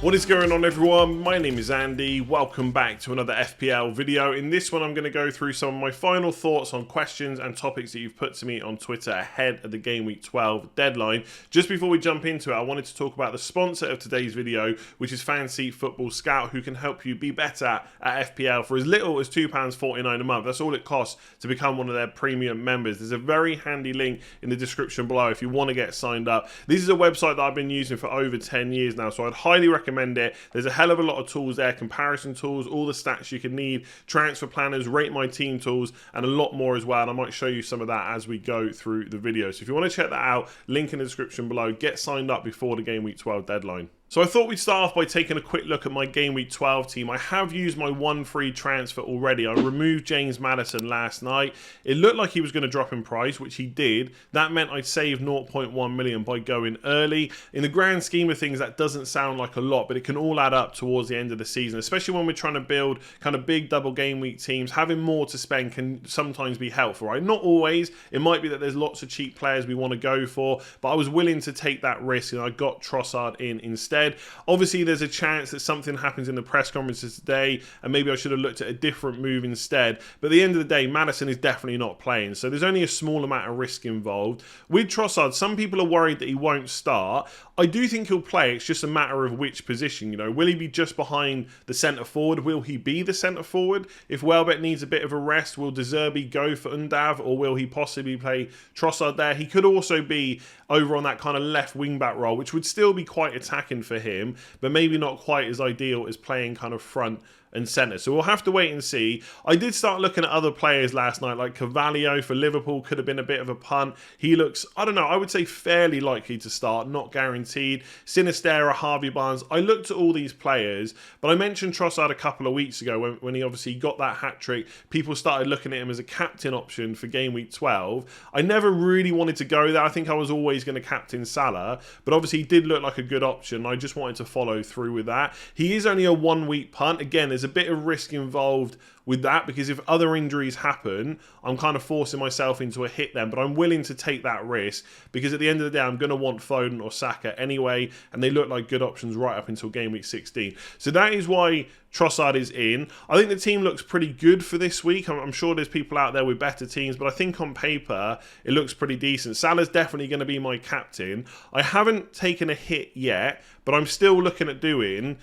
What is going on, everyone? My name is Andy. Welcome back to another FPL video. In this one, I'm going to go through some of my final thoughts on questions and topics that you've put to me on Twitter ahead of the Game Week 12 deadline. Just before we jump into it, I wanted to talk about the sponsor of today's video, which is Fantasy Football Scout, who can help you be better at FPL for as little as £2.49 a month. That's all it costs to become one of their premium members. There's a very handy link in the description below if you want to get signed up. This is a website that I've been using for over 10 years now, so I'd highly recommend it. There's a hell of a lot of tools there, comparison tools, all the stats you can need, transfer planners, rate my team tools, and a lot more as well. And I might show you some of that as we go through the video. So if you want to check that out, link in the description below. Get signed up before the Game Week 12 deadline. So I thought we'd start off by taking a quick look at my Game Week 12 team. I have used my one free transfer already. I removed James Maddison last night. It looked like he was going to drop in price, which he did. That meant I'd save 0.1 million by going early. In the grand scheme of things, that doesn't sound like a lot, but it can all add up towards the end of the season, especially when we're trying to build kind of big double game week teams. Having more to spend can sometimes be helpful, right? Not always. It might be that there's lots of cheap players we want to go for, but I was willing to take that risk and I got Trossard in instead. Obviously, there's a chance that something happens in the press conferences today, and maybe I should have looked at a different move instead. But at the end of the day, Maddison is definitely not playing, so there's only a small amount of risk involved. With Trossard, some people are worried that he won't start. I do think he'll play. It's just a matter of which position. You know, will he be just behind the centre forward? Will he be the centre forward? If Welbeck needs a bit of a rest, will De Zerbi go for Undav, or will he possibly play Trossard there? He could also be over on that kind of left wing back role, which would still be quite attacking for him, but maybe not quite as ideal as playing kind of front and centre. So we'll have to wait and see. I did start looking at other players last night, like Carvalho for Liverpool could have been a bit of a punt. He looks, I don't know, I would say fairly likely to start, not guaranteed. Sinistera, Harvey Barnes. I looked at all these players, but I mentioned Trossard a couple of weeks ago when he obviously got that hat-trick. People started looking at him as a captain option for Game Week 12. I never really wanted to go there. I think I was always going to captain Salah, but obviously he did look like a good option. I just wanted to follow through with that. He is only a one-week punt. Again, there's a bit of risk involved with that, because if other injuries happen, I'm kind of forcing myself into a hit then, but I'm willing to take that risk because at the end of the day, I'm going to want Foden or Saka anyway, and they look like good options right up until Game Week 16. So that is why Trossard is in. I think the team looks pretty good for this week. I'm sure there's people out there with better teams, but I think on paper, it looks pretty decent. Salah's definitely going to be my captain. I haven't taken a hit yet, but I'm still looking at doing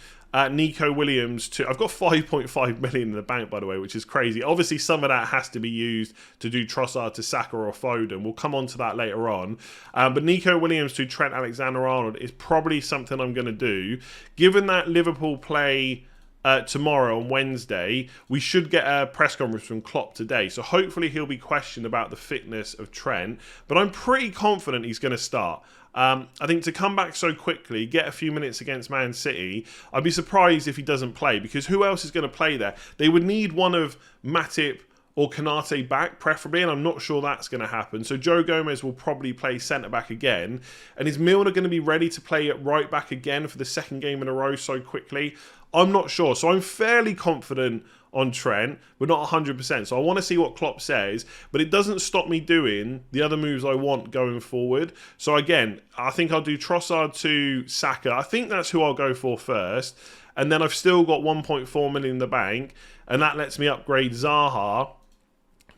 Nico Williams to... I've got 5.5 million in the bank, by the way, which is crazy. Obviously, some of that has to be used to do Trossard to Saka or Foden. We'll come on to that later on. But Nico Williams to Trent Alexander-Arnold is probably something I'm going to do. Given that Liverpool play tomorrow on Wednesday, we should get a press conference from Klopp today. So hopefully he'll be questioned about the fitness of Trent. But I'm pretty confident he's going to start. I think to come back so quickly, get a few minutes against Man City, I'd be surprised if he doesn't play, because who else is going to play there? They would need one of Matip or Konate back, preferably, and I'm not sure that's going to happen. So Joe Gomez will probably play centre-back again. And is Milner going to be ready to play at right-back again for the second game in a row so quickly? I'm not sure. So I'm fairly confident on Trent, but not 100%. So I want to see what Klopp says, but it doesn't stop me doing the other moves I want going forward. So again, I think I'll do Trossard to Saka. I think that's who I'll go for first. And then I've still got 1.4 million in the bank, and that lets me upgrade Zaha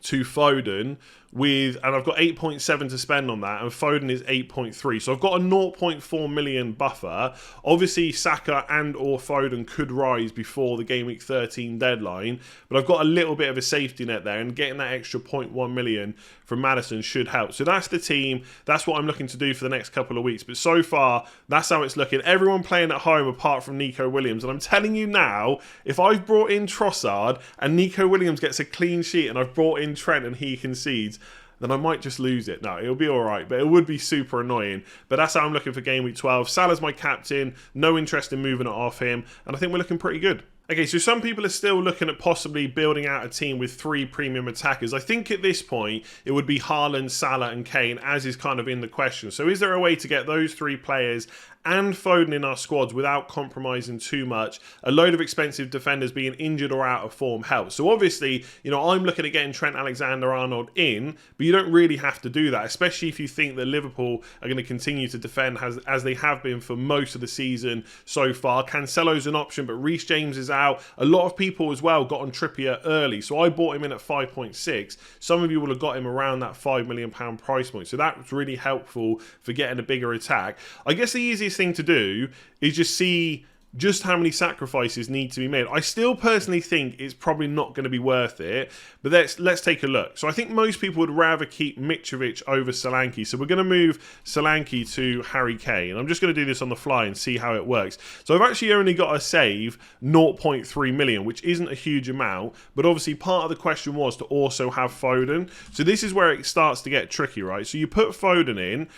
to Foden and I've got 8.7 to spend on that, and Foden is 8.3. So I've got a 0.4 million buffer. Obviously, Saka and or Foden could rise before the Game Week 13 deadline, but I've got a little bit of a safety net there, and getting that extra 0.1 million from Maddison should help. So that's the team. That's what I'm looking to do for the next couple of weeks. But so far, that's how it's looking. Everyone playing at home apart from Nico Williams. And I'm telling you now, if I've brought in Trossard and Nico Williams gets a clean sheet and I've brought in Trent and he concedes, then I might just lose it. No, it'll be all right, but it would be super annoying. But that's how I'm looking for Game Week 12. Salah's my captain. No interest in moving it off him. And I think we're looking pretty good. Okay, so some people are still looking at possibly building out a team with 3 premium attackers. I think at this point, it would be Haaland, Salah and Kane, as is kind of in the question. So is there a way to get those 3 players and Foden in our squads without compromising too much? A load of expensive defenders being injured or out of form helps. So obviously, I'm looking at getting Trent Alexander-Arnold in, but you don't really have to do that, especially if you think that Liverpool are going to continue to defend as they have been for most of the season so far. Cancelo's an option, but Reece James is out. A lot of people as well got on Trippier early, so I bought him in at 5.6. Some of you will have got him around that £5 million price point, so that's really helpful for getting a bigger attack. I guess the easiest thing to do is just see just how many sacrifices need to be made. I still personally think it's probably not going to be worth it, but let's take a look. So I think most people would rather keep Mitrovic over Solanke. So we're going to move Solanke to Harry Kane. I'm just going to do this on the fly and see how it works. So I've actually only got to save 0.3 million, which isn't a huge amount, but obviously part of the question was to also have Foden. So this is where it starts to get tricky, right? So you put Foden in.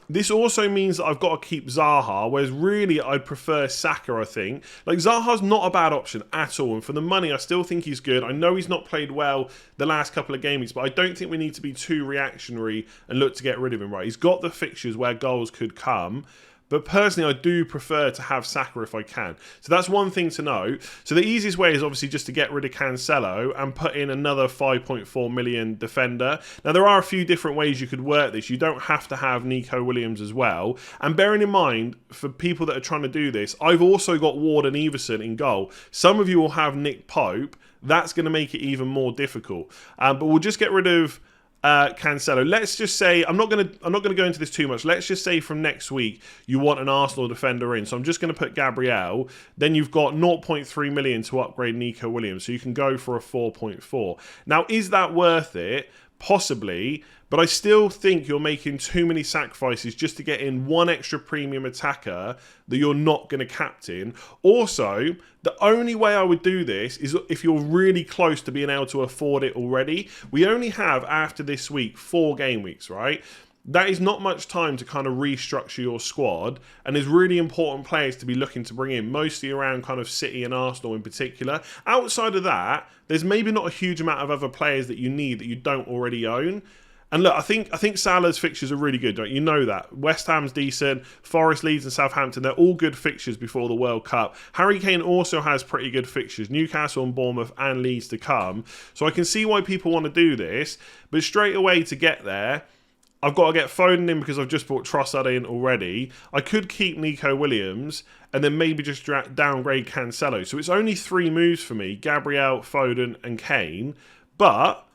This also means that I've got to keep Zaha, whereas really I'd prefer Saka, I think. Like, Zaha's not a bad option at all, and for the money, I still think he's good. I know he's not played well the last couple of games, but I don't think we need to be too reactionary and look to get rid of him, right? He's got the fixtures where goals could come. But personally, I do prefer to have Saka if I can. So that's one thing to know. So the easiest way is obviously just to get rid of Cancelo and put in another 5.4 million defender. Now, there are a few different ways you could work this. You don't have to have Nico Williams as well. And bearing in mind, for people that are trying to do this, I've also got Ward and Everson in goal. Some of you will have Nick Pope. That's going to make it even more difficult. But we'll just get rid of Cancelo. Let's just say I'm not going to go into this too much. Let's just say from next week you want an Arsenal defender in. So I'm just going to put Gabriel. Then you've got 0.3 million to upgrade Nico Williams. So you can go for a 4.4. Now, is that worth it? Possibly, but I still think you're making too many sacrifices just to get in one extra premium attacker that you're not going to captain. Also, the only way I would do this is if you're really close to being able to afford it already. We only have, after this week, 4 game weeks, right? That is not much time to kind of restructure your squad, and there's really important players to be looking to bring in, mostly around kind of City and Arsenal in particular. Outside of that, there's maybe not a huge amount of other players that you need that you don't already own. And look, I think Salah's fixtures are really good, don't you? Know that. West Ham's decent, Forest, Leeds and Southampton, they're all good fixtures before the World Cup. Harry Kane also has pretty good fixtures, Newcastle and Bournemouth and Leeds to come. So I can see why people want to do this, but straight away to get there, I've got to get Foden in because I've just brought Trossard in already. I could keep Nico Williams and then maybe just downgrade Cancelo. So it's only 3 moves for me, Gabriel, Foden and Kane. But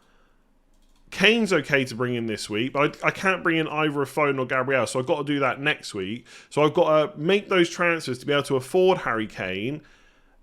Kane's okay to bring in this week, but I can't bring in either of Foden or Gabriel, so I've got to do that next week. So I've got to make those transfers to be able to afford Harry Kane,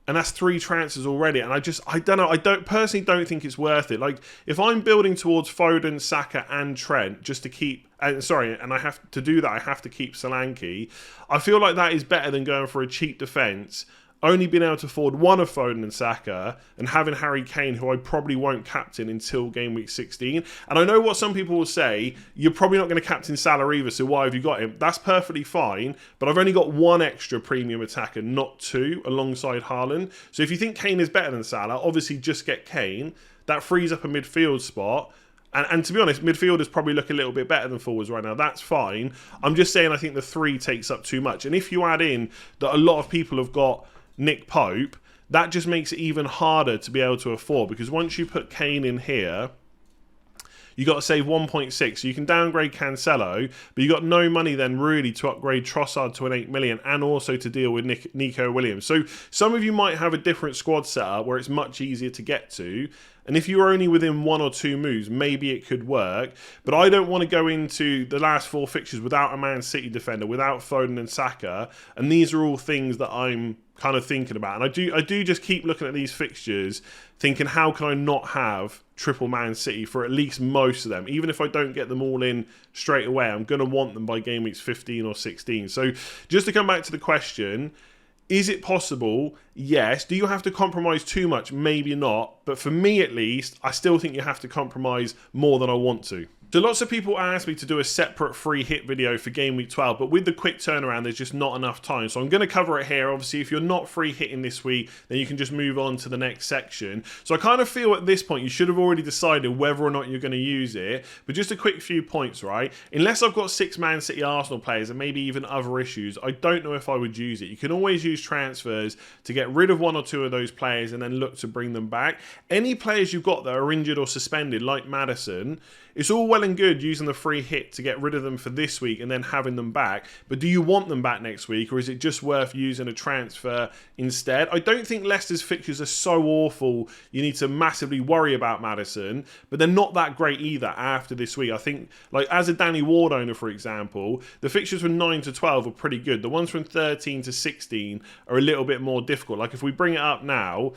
and that's 3 transfers already. And I don't know. I personally don't think it's worth it. Like, if I'm building towards Foden, Saka, and Trent just to keep, and I have to do that, I have to keep Solanke. I feel like that is better than going for a cheap defence, only being able to afford one of Foden and Saka, and having Harry Kane, who I probably won't captain until game week 16. And I know what some people will say, you're probably not going to captain Salah either, so why have you got him? That's perfectly fine, but I've only got 1 extra premium attacker, not 2, alongside Haaland. So if you think Kane is better than Salah, obviously just get Kane. That frees up a midfield spot. And to be honest, midfielders probably look a little bit better than forwards right now. That's fine. I'm just saying I think the 3 takes up too much. And if you add in that a lot of people have got Nick Pope, that just makes it even harder to be able to afford, because once you put Kane in here, you got to save 1.6, so you can downgrade Cancelo, but you got no money then really to upgrade Trossard to an 8 million and also to deal with Nico Williams. So some of you might have a different squad setup where it's much easier to get to, and if you're only within 1 or 2 moves, maybe it could work. But I don't want to go into the last 4 fixtures without a Man City defender, without Foden and Saka, and these are all things that I'm kind of thinking about. And I do just keep looking at these fixtures, thinking, how can I not have triple Man City for at least most of them? Even if I don't get them all in straight away, I'm going to want them by game weeks 15 or 16. So just to come back to the question, is it possible? Yes. Do you have to compromise too much? Maybe not. But for me at least, I still think you have to compromise more than I want to. So lots of people ask me to do a separate free hit video for Game Week 12, but with the quick turnaround, there's just not enough time. So I'm going to cover it here. Obviously, if you're not free hitting this week, then you can just move on to the next section. So I kind of feel at this point, you should have already decided whether or not you're going to use it. But just a quick few points, right? Unless I've got 6 Man City Arsenal players and maybe even other issues, I don't know if I would use it. You can always use transfers to get rid of 1 or 2 of those players and then look to bring them back. Any players you've got that are injured or suspended, like Maddison, it's all well and good using the free hit to get rid of them for this week and then having them back. But do you want them back next week, or is it just worth using a transfer instead? I don't think Leicester's fixtures are so awful you need to massively worry about Maddison, but they're not that great either after this week. I think, like, as a Danny Ward owner, for example, the fixtures from 9 to 12 are pretty good. The ones from 13 to 16 are a little bit more difficult. Like, if we bring it up now,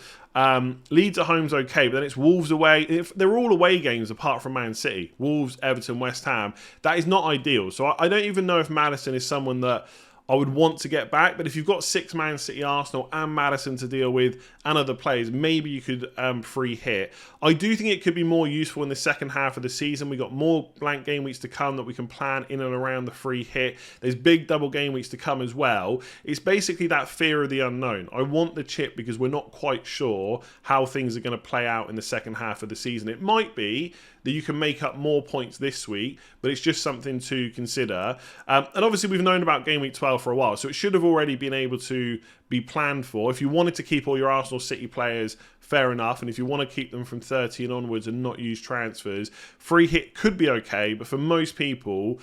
Leeds at home's okay, but then it's Wolves away. They're all away games apart from Man City. Wolves, Everton, West Ham. That is not ideal. So I don't even know if Maddison is someone that I would want to get back. But if you've got 6 Man City, Arsenal and Maddison to deal with and other players, maybe you could free hit. I do think it could be more useful in the second half of the season. We got more blank game weeks to come that we can plan in and around the free hit. There's big double game weeks to come as well. It's basically that fear of the unknown. I want the chip because we're not quite sure how things are going to play out in the second half of the season. It might be that you can make up more points this week, but it's just something to consider. And obviously we've known about Game Week 12 for a while, so it should have already been able to be planned for. If you wanted to keep all your Arsenal City players, fair enough. And if you want to keep them from 30 and onwards and not use transfers, free hit could be okay, but for most people,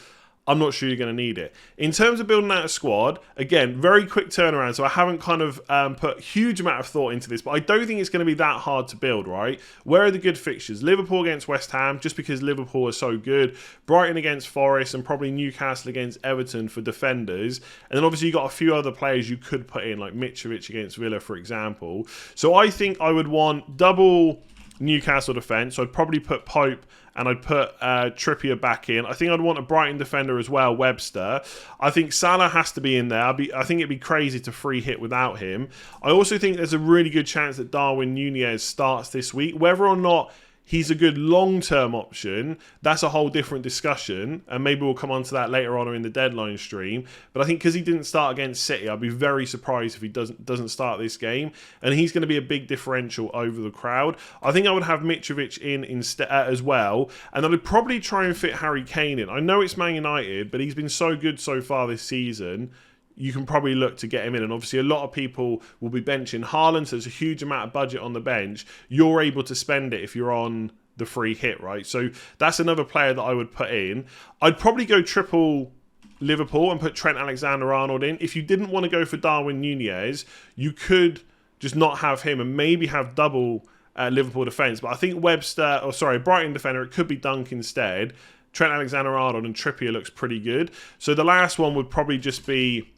I'm not sure you're going to need it. In terms of building out a squad, again, very quick turnaround, so I haven't kind of put a huge amount of thought into this, but I don't think it's going to be that hard to build, right? Where are the good fixtures? Liverpool against West Ham, just because Liverpool are so good. Brighton against Forest, and probably Newcastle against Everton for defenders. And then obviously you've got a few other players you could put in, like Mitrovic against Villa, for example. So I think I would want double Newcastle defence. So I'd probably put Pope and I'd put Trippier back in. I think I'd want a Brighton defender as well, Webster. I think Salah has to be in there. I think it'd be crazy to free hit without him. I also think there's a really good chance that Darwin Núñez starts this week. Whether or not he's a good long-term option, that's a whole different discussion, and maybe we'll come on to that later on in the deadline stream. But I think because he didn't start against City, I'd be very surprised if he doesn't start this game, and he's going to be a big differential over the crowd. I think I would have Mitrovic in instead as well, and I would probably try and fit Harry Kane in. I know it's Man United, but he's been so good so far this season. You can probably look to get him in. And obviously a lot of people will be benching Haaland, so there's a huge amount of budget on the bench. You're able to spend it if you're on the free hit, right? So that's another player that I would put in. I'd probably go triple Liverpool and put Trent Alexander-Arnold in. If you didn't want to go for Darwin Núñez, you could just not have him and maybe have double Liverpool defence. But I think Brighton defender, it could be Dunk instead. Trent Alexander-Arnold and Trippier looks pretty good. So the last one would probably just be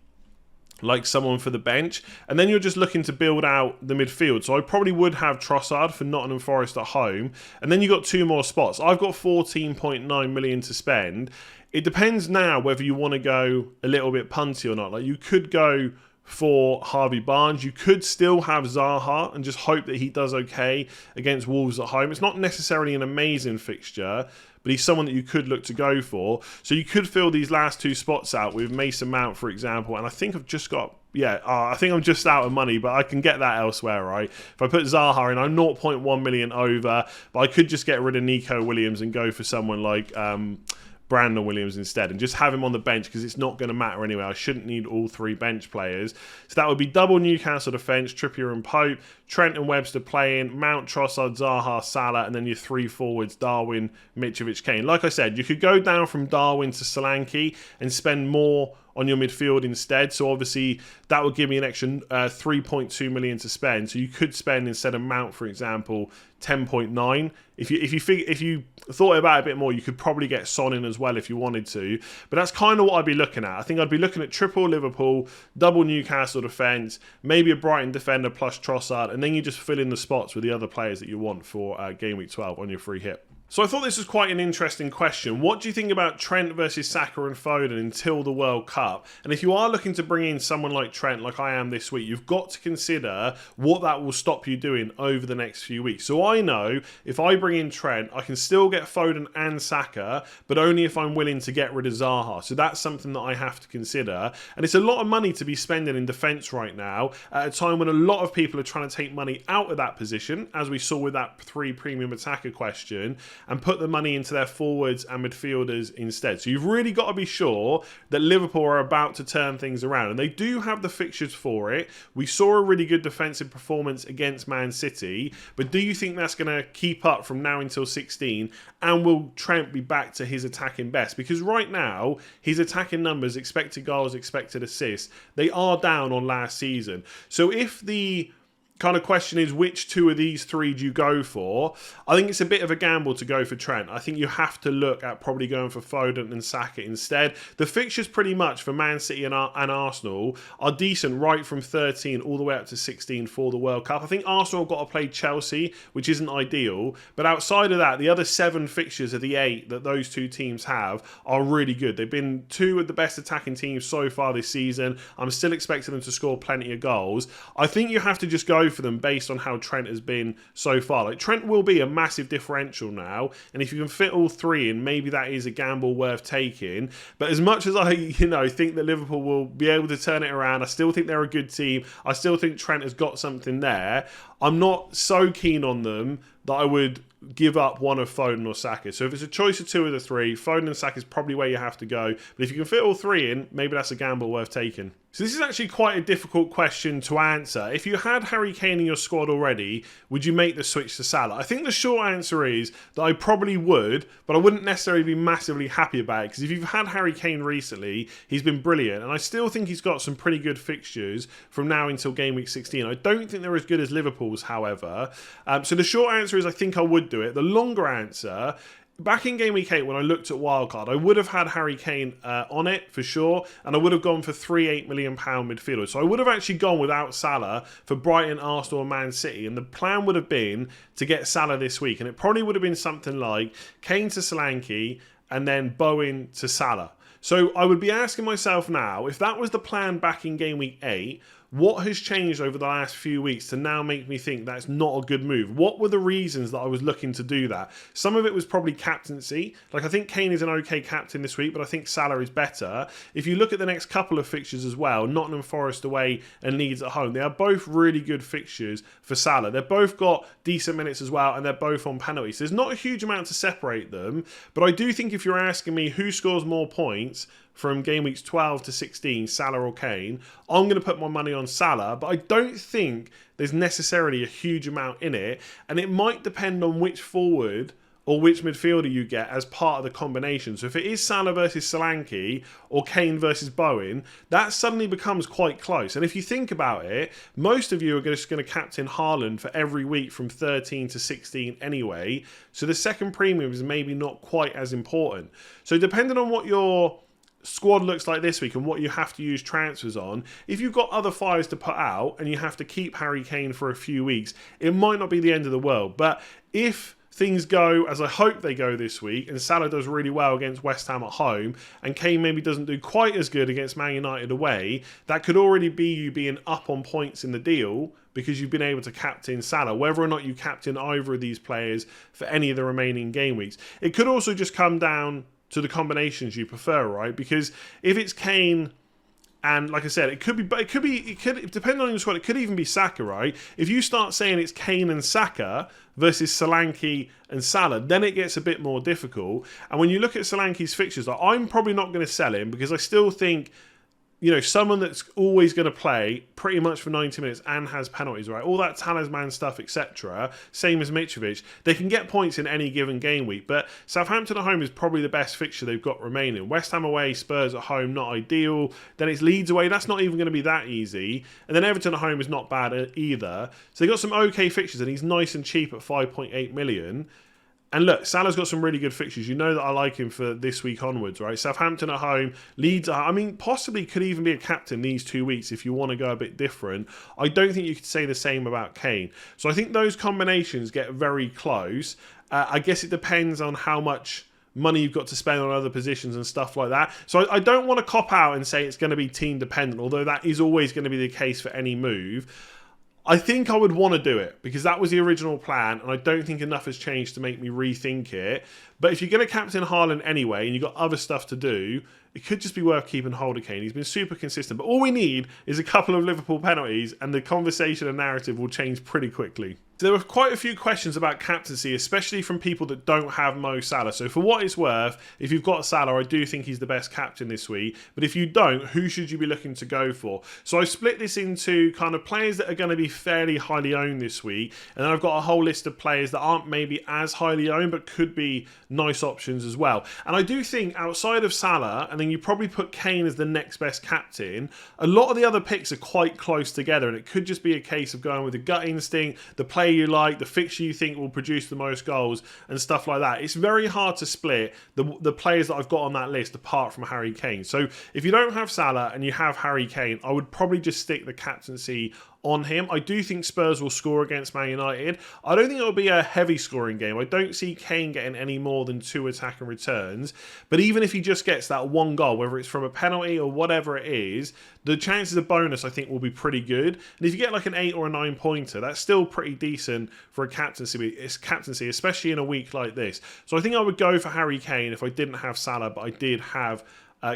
like someone for the bench, and then you're just looking to build out the midfield. So I probably would have Trossard for Nottingham Forest at home, and then you got 2 more spots. I've got 14.9 million to spend. It depends now whether you want to go a little bit punty or not. Like, you could go for Harvey Barnes. You could still have Zaha and just hope that he does okay against Wolves at home. It's not necessarily an amazing fixture, but he's someone that you could look to go for. So you could fill these last 2 spots out with Mason Mount, for example. And I think I've just got, I think I'm just out of money, but I can get that elsewhere, right? If I put Zaha in, I'm 0.1 million over, but I could just get rid of Nico Williams and go for someone like Brandon Williams instead and just have him on the bench because it's not going to matter anyway. I shouldn't need all 3 bench players. So that would be double Newcastle defence, Trippier and Pope, Trent and Webster playing, Mount, Trossard, Zaha, Salah, and then your 3 forwards, Darwin, Mitrovic, Kane. Like I said, you could go down from Darwin to Solanke and spend more on your midfield instead. So obviously that would give me an extra 3.2 million to spend. So you could spend, instead of Mount, for example, 10.9. If you thought about it a bit more, you could probably get Son in as well if you wanted to. But that's kind of what I'd be looking at. I think I'd be looking at triple Liverpool, double Newcastle defence, maybe a Brighton defender plus Trossard, and then you just fill in the spots with the other players that you want for Game Week 12 on your free hit. So I thought this was quite an interesting question. What do you think about Trent versus Saka and Foden until the World Cup? And if you are looking to bring in someone like Trent, like I am this week, you've got to consider what that will stop you doing over the next few weeks. So I know if I bring in Trent, I can still get Foden and Saka, but only if I'm willing to get rid of Zaha. So that's something that I have to consider. And it's a lot of money to be spending in defence right now at a time when a lot of people are trying to take money out of that position, as we saw with that 3 premium attacker question, and put the money into their forwards and midfielders instead. So you've really got to be sure that Liverpool are about to turn things around. And they do have the fixtures for it. We saw a really good defensive performance against Man City. But do you think that's going to keep up from now until 16? And will Trent be back to his attacking best? Because right now, his attacking numbers, expected goals, expected assists, they are down on last season. So if the kind of question is, which 2 of these 3 do you go for? I think it's a bit of a gamble to go for Trent. I think you have to look at probably going for Foden and Saka instead. The fixtures pretty much for Man City and Arsenal are decent right from 13 all the way up to 16 for the World Cup. I think Arsenal have got to play Chelsea, which isn't ideal. But outside of that, the other 7 fixtures of the 8 that those 2 teams have are really good. They've been 2 of the best attacking teams so far this season. I'm still expecting them to score plenty of goals. I think you have to just go for them based on how Trent has been so far. Like, Trent will be a massive differential now, and if you can fit all 3 in, maybe that is a gamble worth taking. But as much as I, think that Liverpool will be able to turn it around, I still think they're a good team. I still think Trent has got something there. I'm not so keen on them that I would give up one of Foden or Saka. So if it's a choice of 2 of the 3, Foden and Saka is probably where you have to go. But if you can fit all 3 in, maybe that's a gamble worth taking. So this is actually quite a difficult question to answer. If you had Harry Kane in your squad already, would you make the switch to Salah? I think the short answer is that I probably would, but I wouldn't necessarily be massively happy about it, because if you've had Harry Kane recently, he's been brilliant, and I still think he's got some pretty good fixtures from now until game week 16. I don't think they're as good as Liverpool's, however. So the short answer is I think I would do it. The longer answer, back in game week 8 when I looked at wildcard, I would have had Harry Kane on it for sure, and I would have gone for 3 £8 million midfielders. So I would have actually gone without Salah for Brighton, Arsenal and Man City, and the plan would have been to get Salah this week, and it probably would have been something like Kane to Solanke and then Bowen to Salah. So I would be asking myself now, if that was the plan back in game week 8, what has changed over the last few weeks to now make me think that's not a good move? What were the reasons that I was looking to do that? Some of it was probably captaincy. Like, I think Kane is an okay captain this week, but I think Salah is better. If you look at the next couple of fixtures as well, Nottingham Forest away and Leeds at home, they are both really good fixtures for Salah. They've both got decent minutes as well, and they're both on penalties. There's not a huge amount to separate them, but I do think if you're asking me who scores more points from game weeks 12 to 16, Salah or Kane, I'm going to put my money on Salah, but I don't think there's necessarily a huge amount in it, and it might depend on which forward or which midfielder you get as part of the combination. So if it is Salah versus Solanke or Kane versus Bowen, that suddenly becomes quite close. And if you think about it, most of you are just going to captain Haaland for every week from 13 to 16 anyway, so the second premium is maybe not quite as important. So depending on what your squad looks like this week and what you have to use transfers on, if you've got other fires to put out and you have to keep Harry Kane for a few weeks, it might not be the end of the world. But if things go as I hope they go this week, and Salah does really well against West Ham at home, and Kane maybe doesn't do quite as good against Man United away, that could already be you being up on points in the deal because you've been able to captain Salah, whether or not you captain either of these players for any of the remaining game weeks. It could also just come down to the combinations you prefer, right? Because if it's Kane and, like I said, it could depending on your squad, it could even be Saka, right? If you start saying it's Kane and Saka versus Solanke and Salah, then it gets a bit more difficult. And when you look at Solanke's fixtures, I'm probably not going to sell him because I still think, someone that's always going to play pretty much for 90 minutes and has penalties, right? All that talisman stuff, etc. Same as Mitrovic. They can get points in any given game week, but Southampton at home is probably the best fixture they've got remaining. West Ham away, Spurs at home, not ideal. Then it's Leeds away. That's not even going to be that easy. And then Everton at home is not bad either. So they've got some okay fixtures, and he's nice and cheap at 5.8 million. And look, Salah's got some really good fixtures. You know that I like him for this week onwards, right? Southampton at home, Leeds at home. I mean, possibly could even be a captain these 2 weeks if you want to go a bit different. I don't think you could say the same about Kane. So I think those combinations get very close. I guess it depends on how much money you've got to spend on other positions and stuff like that. So I don't want to cop out and say it's going to be team dependent, although that is always going to be the case for any move. I think I would want to do it because that was the original plan, and I don't think enough has changed to make me rethink it. But if you're going to captain Haaland anyway and you've got other stuff to do, it could just be worth keeping hold of Kane. He's been super consistent. But all we need is a couple of Liverpool penalties and the conversation and narrative will change pretty quickly. So there were quite a few questions about captaincy, especially from people that don't have Mo Salah. So for what it's worth, if you've got Salah, I do think he's the best captain this week. But if you don't, who should you be looking to go for? So I split this into kind of players that are going to be fairly highly owned this week. And then I've got a whole list of players that aren't maybe as highly owned, but could be nice options as well. And I do think outside of Salah, and then you probably put Kane as the next best captain, a lot of the other picks are quite close together. And it could just be a case of going with the gut instinct, the player you like, the fixture you think will produce the most goals and stuff like that. It's very hard to split the players that I've got on that list apart from Harry Kane. So if you don't have Salah and you have Harry Kane, I would probably just stick the captaincy on him. I do think Spurs will score against Man United. I don't think it'll be a heavy scoring game. I don't see Kane getting any more than 2 attacking returns. But even if he just gets that one goal, whether it's from a penalty or whatever it is, the chances of bonus I think will be pretty good. And if you get like an 8 or a 9 pointer, that's still pretty decent for a captaincy, especially in a week like this. So I think I would go for Harry Kane if I didn't have Salah, but I did have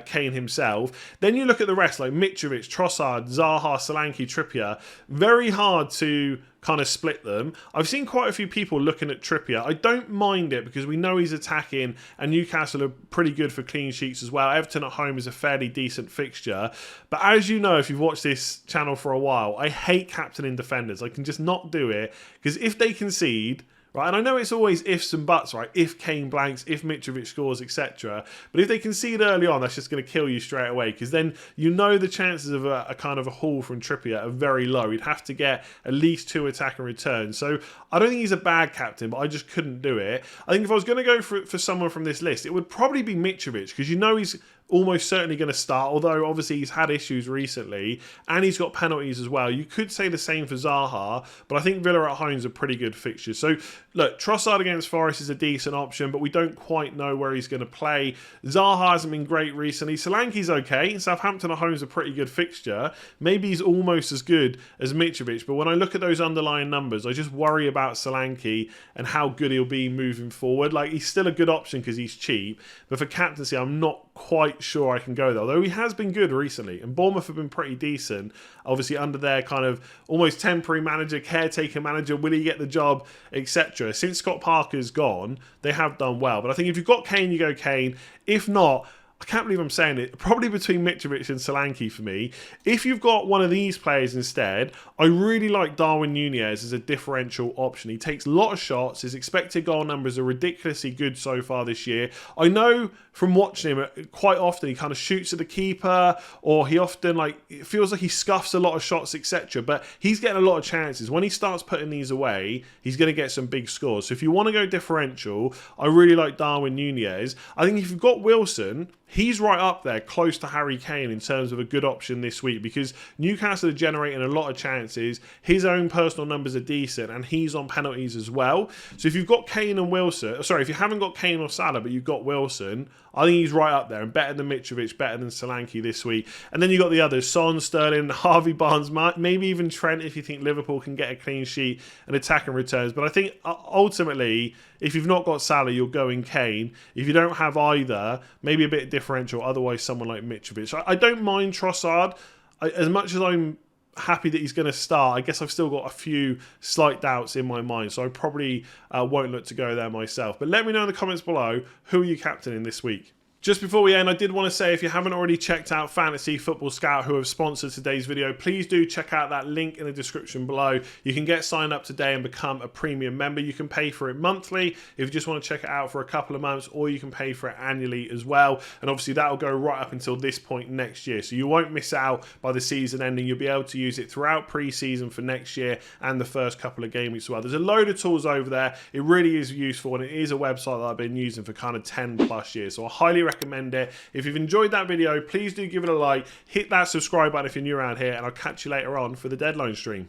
Kane himself. Then you look at the rest like Mitrovic, Trossard, Zaha, Solanke, Trippier. Very hard to kind of split them. I've seen quite a few people looking at Trippier. I don't mind it because we know he's attacking and Newcastle are pretty good for clean sheets as well. Everton at home is a fairly decent fixture. But as you know, if you've watched this channel for a while, I hate captaining defenders. I can just not do it because if they concede, right, and I know it's always ifs and buts, right? If Kane blanks, if Mitrovic scores, etc. But if they concede early on, that's just going to kill you straight away because then you know the chances of a kind of a haul from Trippier are very low. He'd have to get at least 2 attacking returns. So I don't think he's a bad captain, but I just couldn't do it. I think if I was going to go for someone from this list, it would probably be Mitrovic because you know he's almost certainly going to start, although obviously he's had issues recently and he's got penalties as well. You could say the same for Zaha, but I think Villa at home is a pretty good fixture. So look, Trossard against Forest is a decent option, but we don't quite know where he's going to play. Zaha hasn't been great recently. Solanke's okay. Southampton at home is a pretty good fixture. Maybe he's almost as good as Mitrovic, but when I look at those underlying numbers, I just worry about Solanke and how good he'll be moving forward. Like, he's still a good option because he's cheap, but for captaincy, I'm not quite sure I can go there, although he has been good recently and Bournemouth have been pretty decent, obviously under their kind of almost temporary manager, caretaker manager, will he get the job, etc. Since Scott Parker's gone, they have done well, but I think if you've got Kane, you go Kane. If not, I can't believe I'm saying it, probably between Mitrovic and Solanke for me. If you've got one of these players instead, I really like Darwin Núñez as a differential option. He takes a lot of shots. His expected goal numbers are ridiculously good so far this year. I know from watching him, quite often he kind of shoots at the keeper, or he often, like, it feels like he scuffs a lot of shots, etc. But he's getting a lot of chances. When he starts putting these away, he's going to get some big scores. So if you want to go differential, I really like Darwin Núñez. I think if you've got Wilson, he's right up there, close to Harry Kane in terms of a good option this week because Newcastle are generating a lot of chances. His own personal numbers are decent and he's on penalties as well. So if you've got Kane and Wilson, sorry, if you haven't got Kane or Salah, but you've got Wilson, I think he's right up there and better than Mitrovic, better than Solanke this week. And then you've got the others, Son, Sterling, Harvey Barnes, maybe even Trent if you think Liverpool can get a clean sheet and attack and returns. But I think ultimately, if you've not got Salah, you're going Kane. If you don't have either, maybe a bit differential, otherwise someone like Mitrovic. I don't mind Trossard. As much as I'm happy that he's going to start, I guess I've still got a few slight doubts in my mind, so I probably won't look to go there myself. But let me know in the comments below, who are you captaining this week? Just before we end, I did want to say if you haven't already checked out Fantasy Football Scout, who have sponsored today's video, please do check out that link in the description below. You can get signed up today and become a premium member. You can pay for it monthly if you just want to check it out for a couple of months, or you can pay for it annually as well. And obviously that will go right up until this point next year. So you won't miss out by the season ending. You'll be able to use it throughout pre-season for next year and the first couple of game weeks as well. There's a load of tools over there. It really is useful, and it is a website that I've been using for kind of 10 plus years. So I highly recommend it. If you've enjoyed that video, please do give it a like, hit that subscribe button if you're new around here, and I'll catch you later on for the deadline stream.